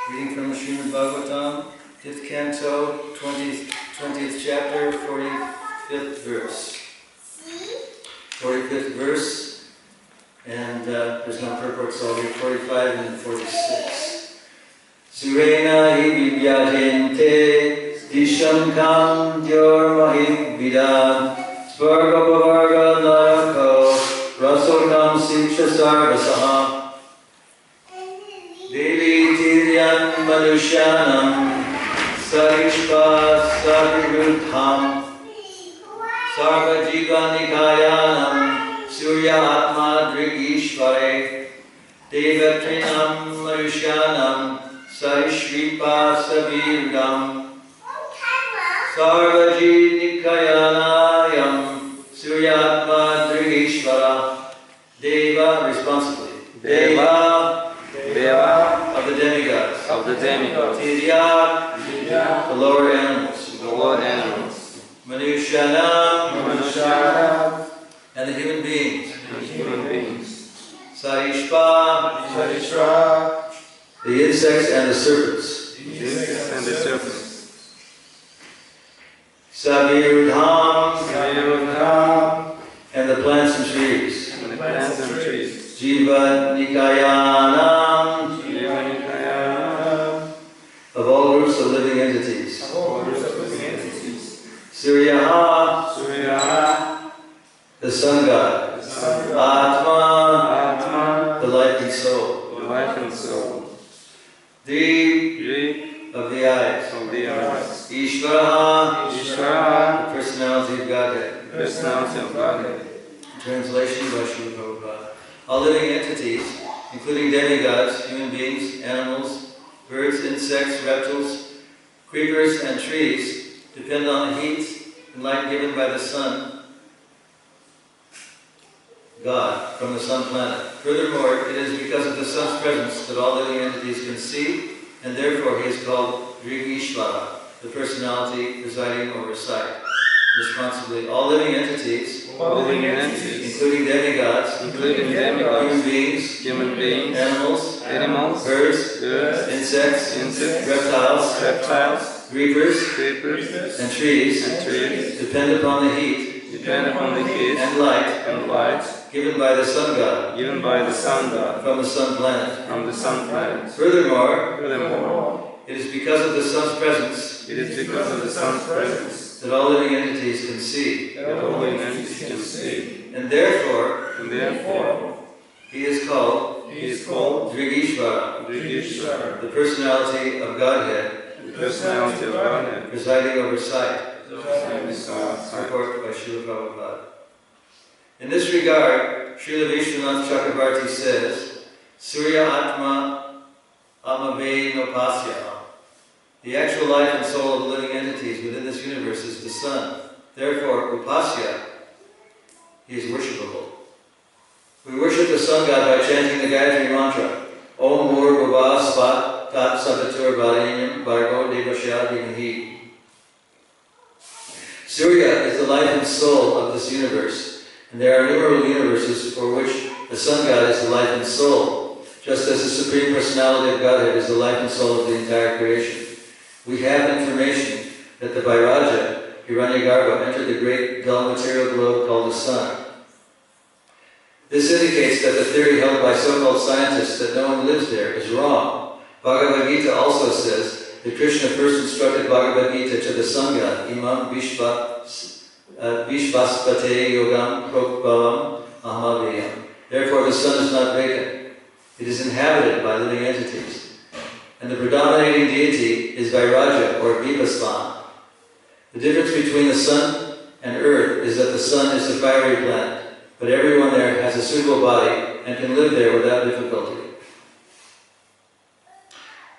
Reading from the Srimad Bhagavatam, 5th canto, 20th chapter, 45th verse. 45th verse, and there's no purport, so I'll read 45 and 46. Surena hi vivyajente dishankam dyormahik vidam svargapavarga narako rasokam siksha sarvasaha Devi Tiryan Manushyanam Sarishpa Sarviruddham Sarva Jiva Nikayanam Surya Atma Drigishvare Devatrinam Manushyanam Sarishvipa Savirdam Sarva Nikayanayam Surya Atma Drigishvara Deva responsibly Deva of the demigods. Tirya, the lower animals. Manushyanam, and the human beings. Sarishpa, the insects and the serpents. Savirdham, and the plants and trees. Jiva Nikayanam, of all groups of living entities. Suryaha, the sun god. Atma, the life and soul. Dev, of the eyes. Ishvara, the personality of Godhead. Translation by Srila Prabhupada. All living entities, including demigods, human beings, animals, birds, insects, reptiles, creepers, and trees, depend on the heat and light given by the sun, God, from the sun planet. Furthermore, it is because of the sun's presence that all living entities can see, and therefore he is called Drigishvara, the personality presiding over sight. Responsibly, all living entities, including demigods, human beings, animals, birds, insects, reptiles, creepers, and trees, depend upon the heat and light given by the sun god from the sun planet. Furthermore, it is because of the sun's presence that all living entities can see. And therefore, he is called Drigishvara, the personality of Godhead, presiding over sight. Report by Srila Prabhupada. In this regard, Srila Vishwanath Chakravarti says, Surya Atma Amave Nopasya. The actual life and soul of the living entities within this universe is the sun. Therefore, Upasya, he is worshipable. We worship the sun god by chanting the Gayatri mantra, Om Bhur Bhuva Svat Tat Savatur Varenyam Bhargo Devasya Dhimahi. Surya is the life and soul of this universe, and there are innumerable universes for which the sun god is the life and soul, just as the Supreme Personality of Godhead is the life and soul of the entire creation. We have information that the Vairaja, Hiranyagarbha, entered the great dull material globe called the sun. This indicates that the theory held by so-called scientists that no one lives there is wrong. Bhagavad Gita also says that Krishna first instructed Bhagavad Gita to the sun god, Imam Vishvaspate Yogam Prokbhavam Ahamaviyam. Therefore the sun is not vacant. It is inhabited by living entities. And the predominating deity is Vairaja or Vipasvan. The difference between the sun and earth is that the sun is a fiery planet, but everyone there has a suitable body and can live there without difficulty.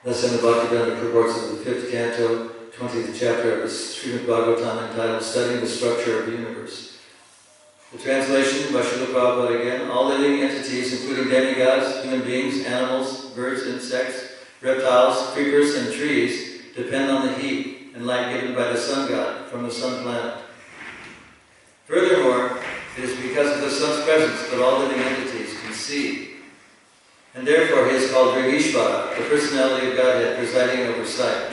Thus in the Bhaktivedanta purports of the 5th canto, 20th chapter of the Srimad Bhagavatam entitled Studying the Structure of the Universe. The translation by Srila Prabhupada again, all living entities including demigods, human beings, animals, birds, insects, reptiles, creepers, and trees depend on the heat and light given by the sun god from the sun planet. Furthermore, it is because of the sun's presence that all living entities can see. And therefore he is called Drigishvara, the personality of Godhead presiding over sight.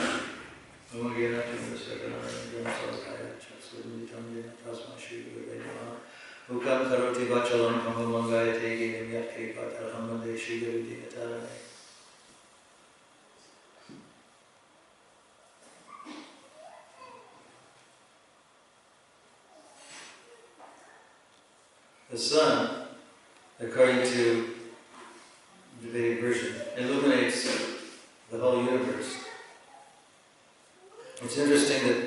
The sun, according to the Vedic version, illuminates the whole universe. It's interesting that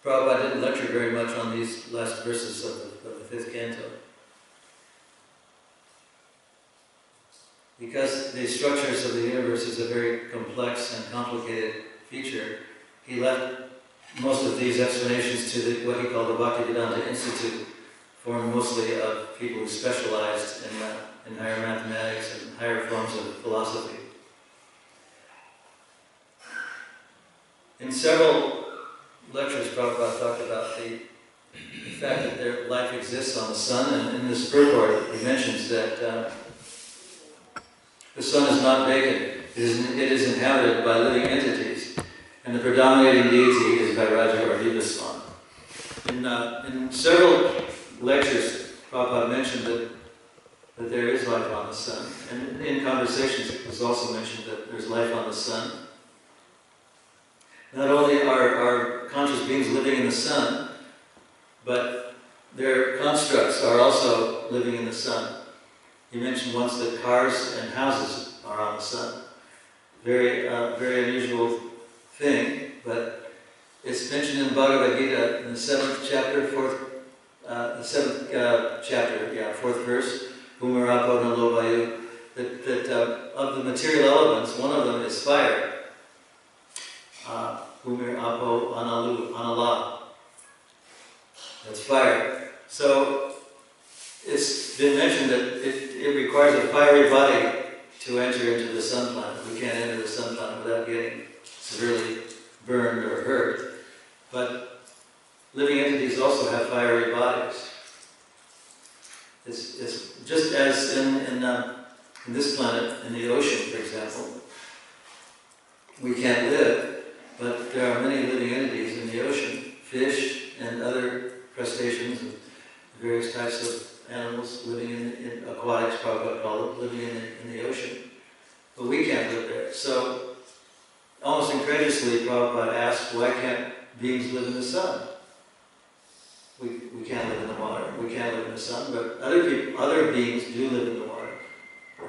Prabhupada didn't lecture very much on these last verses of the 5th canto, because the structures of the universe is a very complex and complicated feature. He left most of these explanations to what he called the Bhaktivedanta Institute, formed mostly of people who specialized in higher mathematics and higher forms of philosophy. In several lectures, Prabhupada talked about the fact that their life exists on the sun, and in this purport he mentions that the sun is not vacant, it is inhabited by living entities, and the predominating deity is Vairaja or Vipasvan. In several lectures, Prabhupada mentioned that there is life on the sun. And in conversations, it was also mentioned that there's life on the sun. Not only are conscious beings living in the sun, but their constructs are also living in the sun. He mentioned once that cars and houses are on the sun. Very unusual thing, but it's mentioned in Bhagavad Gita in the 7th chapter, 4th verse, Bhumirapo Nalovayu, that of the material elements, one of them is fire. Bhumirapo Anala. That's fire. So it's been mentioned that it requires a fiery body to enter into the sun planet. We can't enter the sun planet without getting severely burned or hurt. But living entities also have fiery bodies. It's just as in this planet, in the ocean, for example, we can't live, but there are many living entities in the ocean, fish and other crustaceans and various types of animals living in aquatics, Prabhupada called it, living in the ocean. But we can't live there. So, almost incredulously, Prabhupada asked, why can't beings live in the sun? We can't live in the water, we can't live in the sun, but other beings do live in the water.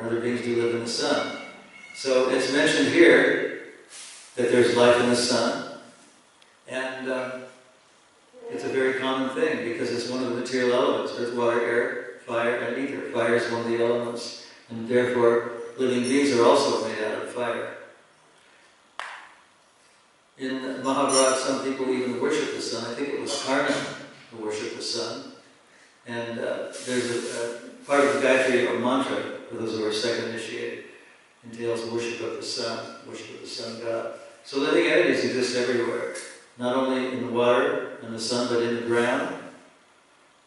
Other beings do live in the sun. So it's mentioned here that there's life in the sun, and it's a very common thing because it's one of the material elements: earth, water, air, fire, and ether. Fire is one of the elements, and therefore living beings are also made out of fire. In Mahabharata, some people even worship the sun. I think it was Karna who worshipped the sun. And there's a part of the Gayatri or mantra, for those who are second initiated, entails worship of the sun god. So living entities exist everywhere, not only in the water and the sun, but in the ground.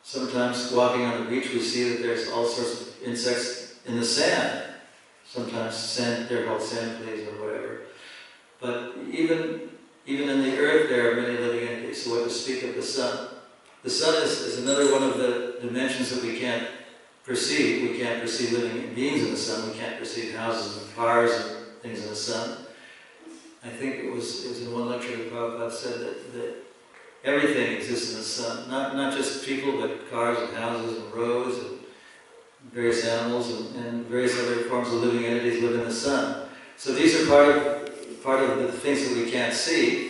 Sometimes walking on the beach, we see that there's all sorts of insects in the sand. Sometimes they're called sand fleas or whatever. But even in the earth, there are many living entities. So what to speak of the sun? The sun is another one of the dimensions that we can't perceive. We can't perceive living beings in the sun. We can't perceive houses and cars and things in the sun. I think it was in one lecture that Prabhupada said that everything exists in the sun. Not just people, but cars and houses and roads and various animals and various other forms of living entities live in the sun. So these are part of the things that we can't see.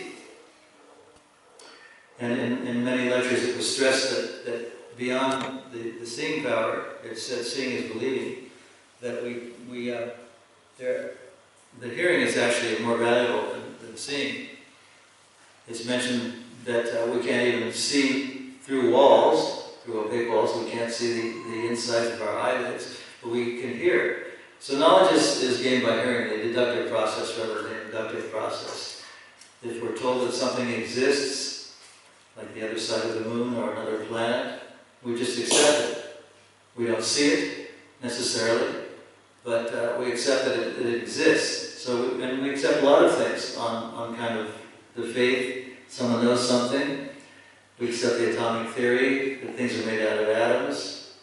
And in many lectures it was stressed that beyond the seeing power, it said seeing is believing, that the hearing is actually more valuable than seeing. It's mentioned that we can't even see through walls, through opaque walls. We can't see the insides of our eyelids, but we can hear. So knowledge is gained by hearing, the deductive process rather than the inductive process. If we're told that something exists, like the other side of the moon or another planet, we just accept it. We don't see it necessarily, but we accept that it exists. So we accept a lot of things on kind of the faith. Someone knows something. We accept the atomic theory, that things are made out of atoms.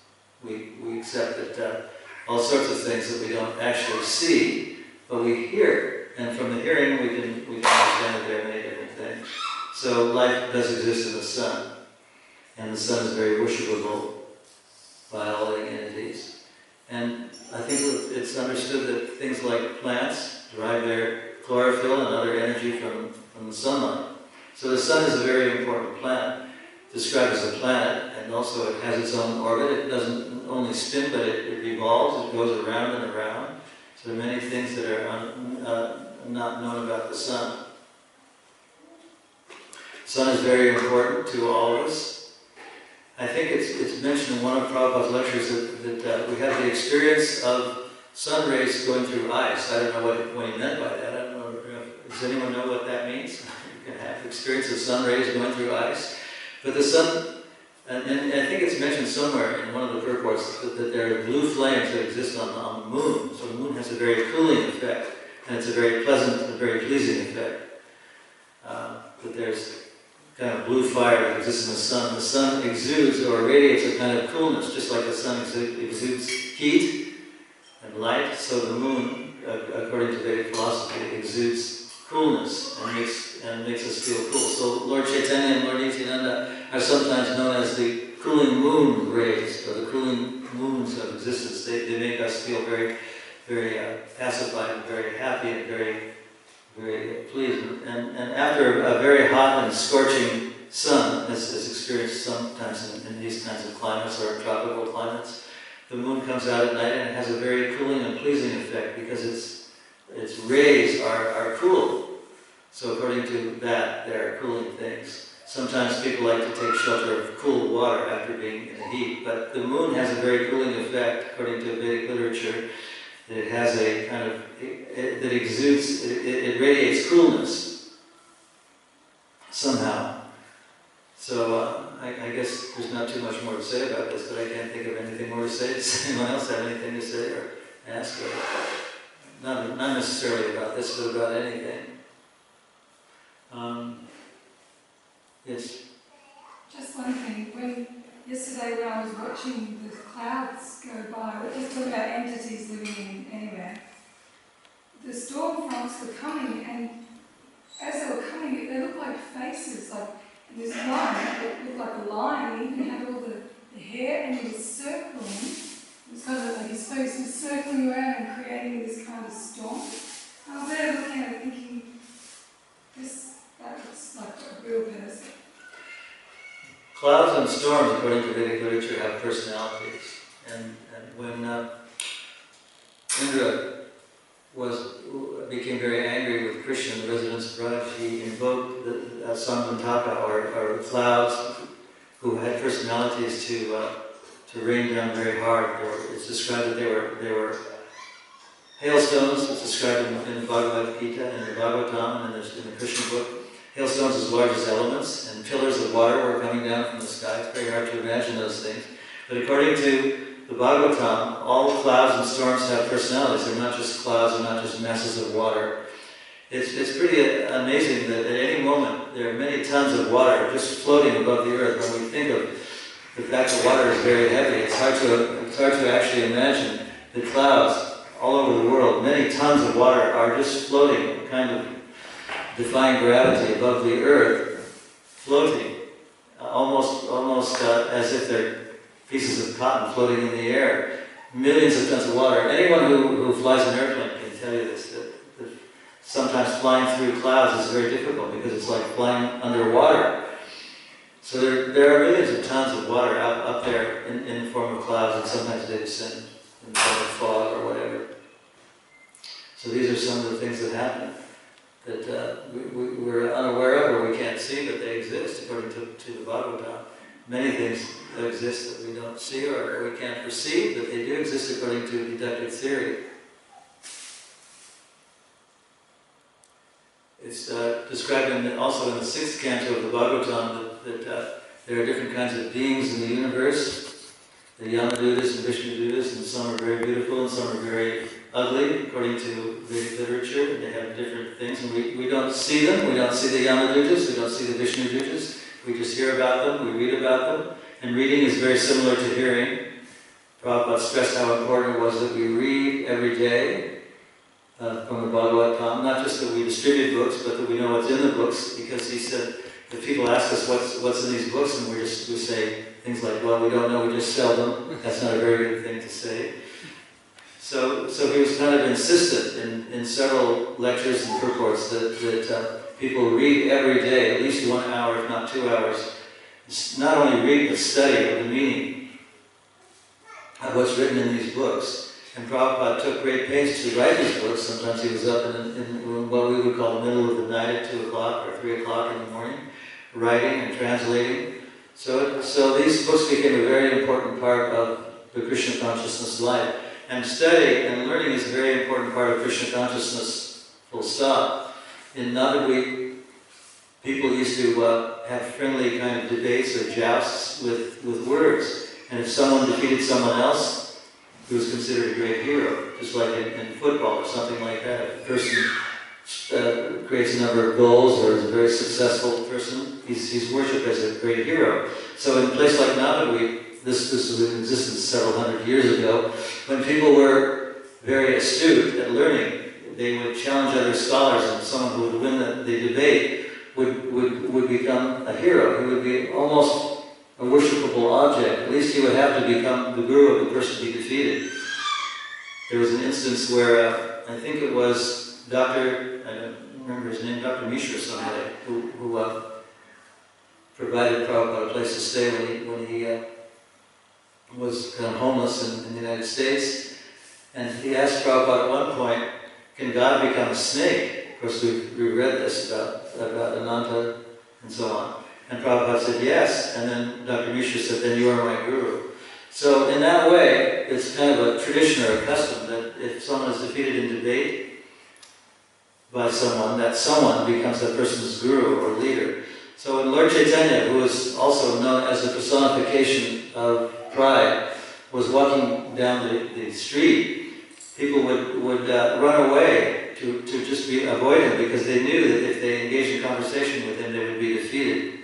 We accept that all sorts of things that we don't actually see, but we hear. And from the hearing, we can understand that there are many different things. So life does exist in the sun, and the sun is very worshipable by all living entities. And I think it's understood that things like plants derive their chlorophyll and other energy from the sunlight. So the sun is a very important planet, described as a planet, and also it has its own orbit. It doesn't only spin, but it revolves, it goes around and around. So there are many things that are not known about the sun. The sun is very important to all of us. I think it's mentioned in one of Prabhupada's lectures that we have the experience of sun rays going through ice. I don't know what he meant by that. I don't know. Does anyone know what that means? You can have the experience of sun rays going through ice. But the sun, and I think it's mentioned somewhere in one of the purports that there are blue flames that exist on the moon. So the moon has a very cooling effect, and it's a very pleasant and very pleasing effect. But there's kind of blue fire that exists in the sun. The sun exudes or radiates a kind of coolness, just like the sun exudes heat and light. So the moon, according to Vedic philosophy, exudes coolness and makes us feel cool. So Lord Chaitanya and Lord Nityananda are sometimes known as the cooling moon rays, or the cooling moons of existence. They make us feel very, very pacified and very happy and very, very pleased. And after a very hot and scorching sun, as experienced sometimes in these kinds of climates or tropical climates, the moon comes out at night and it has a very cooling and pleasing effect because its rays are cool. So according to that, they are cooling things. Sometimes people like to take shelter of cool water after being in the heat, but the moon has a very cooling effect, according to Vedic literature. It has a kind of, that exudes, it radiates coolness somehow. So I guess there's not too much more to say about this, but I can't think of anything more to say. Does anyone else have anything to say or ask? Not necessarily about this, but about anything. Yes? Just one thing. Yesterday when I was watching the clouds go by, we're just talking about entities living anywhere, the storm fronts were coming, and as they were coming, they looked like faces, like in this line that looked like a lion. He even had all the hair, and he was circling. It was kind of like his face was circling around and creating this kind of storm. I was there looking at it thinking, that looks like a real person. Clouds and storms, according to Vedic literature, have personalities. And when Indra became very angry with Krishna, the residents of Raj, he invoked the Samvantaka, or clouds, who had personalities to rain down very hard. It's described that they were hailstones. It's described in the Bhagavad Gita and the Bhagavatam and in the Krishna book. Hailstones as large as elements, and pillars of water were coming down from the sky. It's very hard to imagine those things. But according to the Bhagavatam, all clouds and storms have personalities. They're not just clouds, they're not just masses of water. It's pretty amazing that at any moment there are many tons of water just floating above the earth. When we think of the fact that water is very heavy, it's hard to actually imagine the clouds all over the world. Many tons of water are just floating, kind of defying gravity above the earth, floating, almost as if they're pieces of cotton floating in the air. Millions of tons of water. Anyone who flies an airplane can tell you this, that sometimes flying through clouds is very difficult because it's like flying underwater. So there are millions of tons of water up there in the form of clouds, and sometimes they descend in the form of fog or whatever. So these are some of the things that happen that we're unaware of or we can't see, but they exist according to the Bhagavatam. Many things that exist that we don't see or we can't perceive, but they do exist according to deductive theory. It's described also in the 6th canto of the Bhagavatam that there are different kinds of beings in the universe. The Yamadutas and Vishnudutas, and some are very beautiful and some are very ugly, according to Vedic literature. They have different things, and we don't see them. We don't see the Yamadutas, we don't see the Vishnudutas. We just hear about them, we read about them. And reading is very similar to hearing. Prabhupada stressed how important it was that we read every day from the Bhagavatam. Not just that we distribute books, but that we know what's in the books, because he said, if people ask us what's in these books, and we say things like, well, we don't know, we just sell them. That's not a very good thing to say. So he was kind of insistent in several lectures and purports that people read every day, at least 1 hour, if not 2 hours. Not only read, but study of the meaning of what's written in these books. And Prabhupada took great pains to write these books. Sometimes he was up in what we would call the middle of the night at 2 o'clock or 3 o'clock in the morning, writing and translating. So these books became a very important part of the Krishna consciousness life. And study and learning is a very important part of Krishna consciousness, full stop. In Navadvip, people used to have friendly kind of debates or jousts with words. And if someone defeated someone else, he was considered a great hero. Just like in football or something like that. If a person creates a number of goals or is a very successful person, he's worshipped as a great hero. So in a place like Navadvip, this was in existence several hundred years ago, when people were very astute at learning, they would challenge other scholars, and someone who would win the debate would become a hero. He would be almost a worshipable object. At least he would have to become the guru of the person he defeated. There was an instance where I think it was Dr. remember his name, Dr. Mishra or somebody, who provided Prabhupada a place to stay when he was homeless in the United States. And he asked Prabhupada at one point, can God become a snake? Of course, we read this about Ananta and so on. And Prabhupada said yes, and then Dr. Mishra said, then you are my guru. So in that way, it's kind of a tradition or a custom that if someone is defeated in debate by someone, that someone becomes that person's guru or leader. So when Lord Chaitanya, who is also known as the personification of pride, was walking down the street, people would run away to just avoid him because they knew that if they engaged in conversation with him, they would be defeated.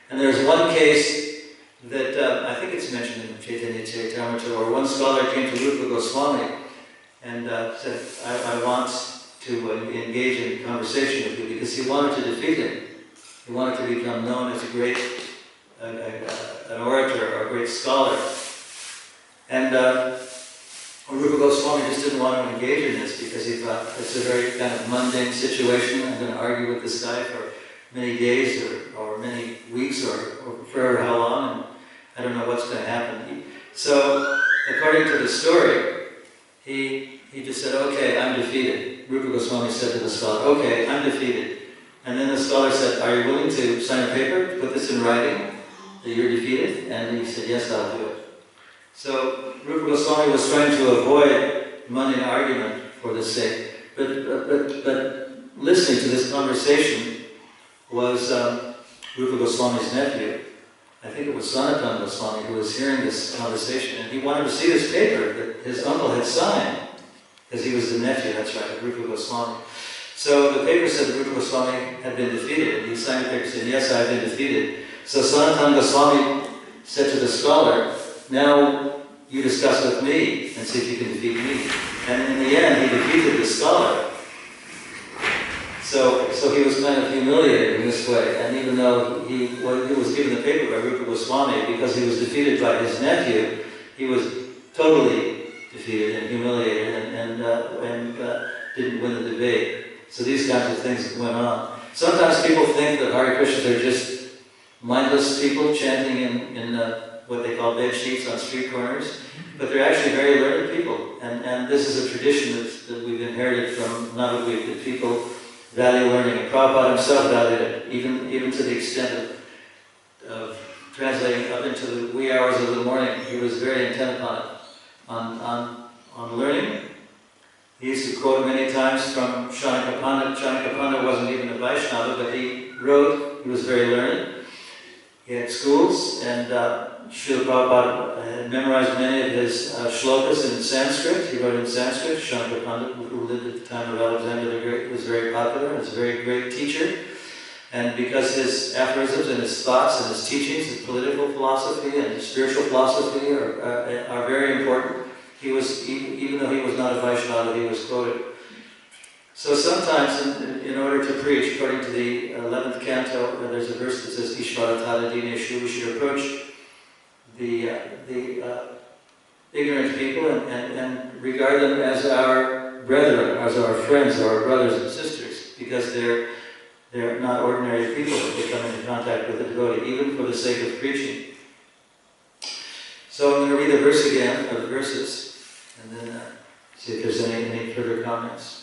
And there's one case that I think it's mentioned in Chaitanya Charitamrita, where one scholar came to Rupa Goswami and said, I want to engage in conversation with you, because he wanted to defeat him. He wanted to become known as a great an orator or a great scholar. And Rupa Goswami just didn't want to engage in this because he thought it's a very kind of mundane situation. I'm going to argue with this guy for many days or many weeks or forever how long, and I don't know what's going to happen. So, according to the story, he just said, okay, I'm defeated. Rupa Goswami said to the scholar, okay, I'm defeated. And then the scholar said, are you willing to sign a paper, to put this in writing, that you're defeated? And he said, yes, I'll do it. So Rupa Goswami was trying to avoid mundane argument for the sake. But listening to this conversation was Rupa Goswami's nephew. I think it was Sanatana Goswami who was hearing this conversation, and he wanted to see this paper that his uncle had signed, because he was the nephew, that's right, of Rupa Goswami. So the paper said that Rupa Goswami had been defeated, and he signed the paper saying, yes, I've been defeated. So Sanatana Goswami said to the scholar, now you discuss with me and see if you can defeat me. And in the end, he defeated the scholar. So he was kind of humiliated in this way, and even though he was given the paper by Rupa Goswami, because he was defeated by his nephew, he was totally defeated and humiliated and didn't win the debate. So these kinds of things went on. Sometimes people think that Hare Krishnas are just mindless people chanting in what they call bed sheets on street corners, but they're actually very learned people. And this is a tradition that we've inherited from Navadvip, that people value learning. And Prabhupada himself valued it, even to the extent of translating up into the wee hours of the morning. He was very intent upon it, on learning. He used to quote many times from Shanika Pandit. Shanika Pandit wasn't even a Vaishnava, but he wrote, he was very learned. He had schools, and Srila Prabhupada had memorized many of his shlokas in Sanskrit. He wrote in Sanskrit. Shankar Pandit, who lived at the time of Alexander the Great, was very popular. He was a very great teacher. And because his aphorisms and his thoughts and his teachings, his political philosophy and his spiritual philosophy are very important, he was, even though he was not a Vaishnava, he was quoted. So sometimes, in order to preach, according to the 11th canto, there's a verse that says, Ishvara Tada Dineshu, we should approach the ignorant people and regard them as our brethren, as our friends, or our brothers and sisters, because they're not ordinary people that they come into contact with a devotee, even for the sake of preaching. So I'm going to read the verse again, or the verses, and then see if there's any further comments.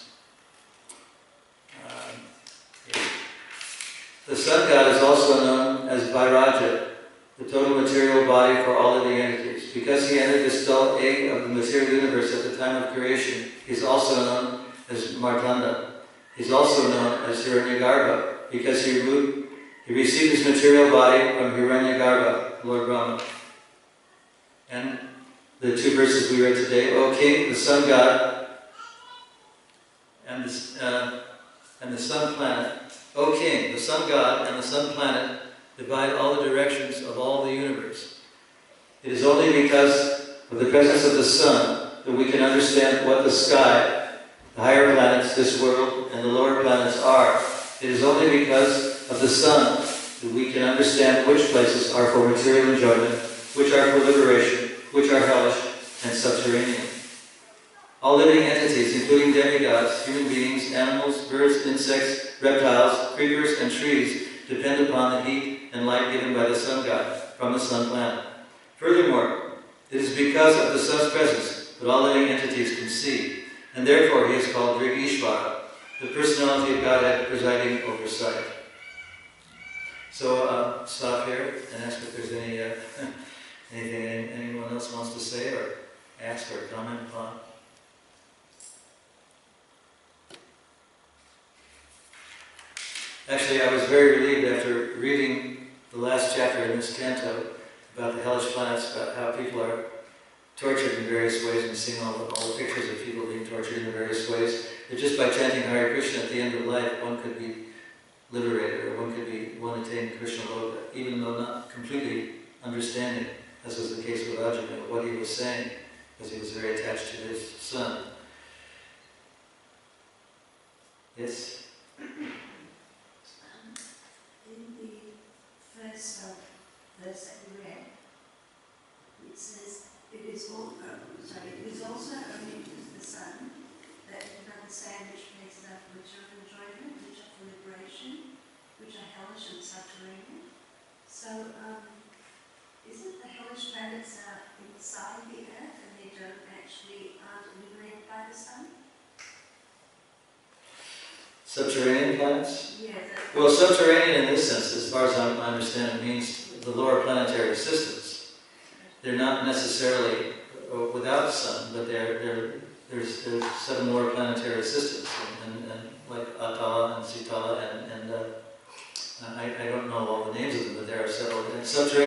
The sun god is also known as Vairaja, the total material body for all living entities. Because he entered the dull egg of the material universe at the time of creation, he is also known as Martanda. He is also known as Hiranyagarbha, because he received his material body from Hiranyagarbha, Lord Brahma. And the two verses we read today, O King, the sun god, and the sun planet. O King, the sun god and the sun planet divide all the directions of all the universe. It is only because of the presence of the sun that we can understand what the sky, the higher planets, this world, and the lower planets are. It is only because of the sun that we can understand which places are for material enjoyment, which are for liberation, which are hellish and subterranean. All living entities, including demigods, human beings, animals, birds, insects, reptiles, creepers, and trees, depend upon the heat and light given by the sun god from the sun planet. Furthermore, it is because of the sun's presence that all living entities can see, and therefore he is called Ishvara, the personality of Godhead presiding over sight. So stop here and ask if there's anything anyone else wants to say or ask or comment upon. Actually, I was very relieved after reading the last chapter in this canto about the hellish planets, about how people are tortured in various ways, and seeing all the pictures of people being tortured in various ways, that just by chanting Hare Krishna at the end of life, one could be liberated, or one attained Krishna Loka, even though not completely understanding, as was the case with Arjuna, what he was saying, because he was very attached to his son. Yes? In the first verse that we read, it says, it is also only to the sun that you can understand which places are for material enjoyment, which are for liberation, which are hellish and subterranean. So, isn't the hellish planets inside the earth and they aren't illuminated by the sun? Subterranean planets? Yeah. Well, subterranean in this sense, as far as I understand it, means the lower planetary systems. They're not necessarily without the sun, but there's 7 lower planetary systems, and like Atala and Sitala, and I don't know all the names of them, but there are several. And subterranean